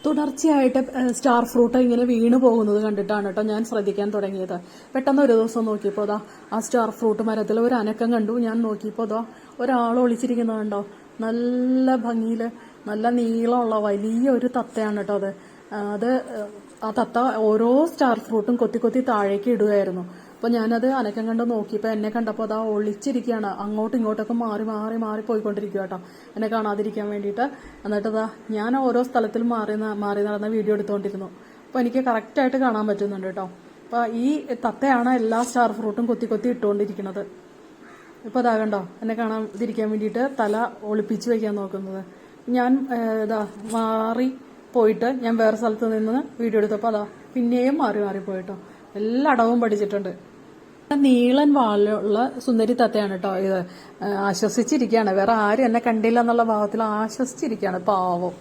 തുടർച്ചയായിട്ട് star fruit ഇങ്ങനെ വീണ് പോകുന്നത് കണ്ടിട്ടാണ് കേട്ടോ ഞാൻ ശ്രദ്ധിക്കാൻ തുടങ്ങിയത്. പെട്ടെന്ന് ഒരു ദിവസം നോക്കിയപ്പോൾ അതാ ആ സ്റ്റാർ ഫ്രൂട്ട് മരത്തിൽ ഒരു അനക്കം കണ്ടു. ഞാൻ നോക്കിയപ്പോൾ അതാ ഒരാൾ ഒളിച്ചിരിക്കുന്നത് കണ്ടോ. നല്ല ഭംഗിയിൽ നല്ല നീളമുള്ള വലിയ ഒരു തത്തയാണ് കേട്ടോ അത് ആ തത്ത ഓരോ സ്റ്റാർ ഫ്രൂട്ടും കൊത്തി കൊത്തി താഴേക്ക് ഇടുകയായിരുന്നു. അപ്പോൾ ഞാനത് അനക്കം കണ്ട് നോക്കിയപ്പോൾ എന്നെ കണ്ടപ്പോൾ അതാ ഒളിച്ചിരിക്കുകയാണ്. അങ്ങോട്ടും ഇങ്ങോട്ടൊക്കെ മാറി മാറി മാറി പോയിക്കൊണ്ടിരിക്കുക കേട്ടോ എന്നെ കാണാതിരിക്കാൻ വേണ്ടിയിട്ട്. എന്നിട്ടതാ ഞാൻ ഓരോ സ്ഥലത്തിൽ മാറി നടന്ന വീഡിയോ എടുത്തുകൊണ്ടിരുന്നു. അപ്പോൾ എനിക്ക് കറക്റ്റായിട്ട് കാണാൻ പറ്റുന്നുണ്ട് കേട്ടോ. അപ്പോൾ ഈ തത്തയാണ് എല്ലാ സ്റ്റാർ ഫ്രൂട്ടും കൊത്തി കൊത്തി ഇട്ടുകൊണ്ടിരിക്കുന്നത്. ഇപ്പോൾ അതാ കണ്ടോ എന്നെ കാണാതിരിക്കാൻ വേണ്ടിയിട്ട് തല ഒളിപ്പിച്ച് വയ്ക്കാൻ നോക്കുന്നത്. ഞാൻ മാറി പോയിട്ട് ഞാൻ വേറെ സ്ഥലത്ത് നിന്ന് വീഡിയോ എടുത്തപ്പോൾ അതാ പിന്നെയും മാറി മാറി പോയിട്ടോ. എല്ലാ അടവും പഠിച്ചിട്ടുണ്ട്. നീളൻ വാലുള്ള സുന്ദരി തത്തയാണ് കേട്ടോ ഇത്. ആശ്വസിച്ചിരിക്കുകയാണ്. വേറെ ആരും എന്നെ കണ്ടില്ല എന്നുള്ള ഭാവത്തിൽ ആശ്വസിച്ചിരിക്കുകയാണ് പാവം.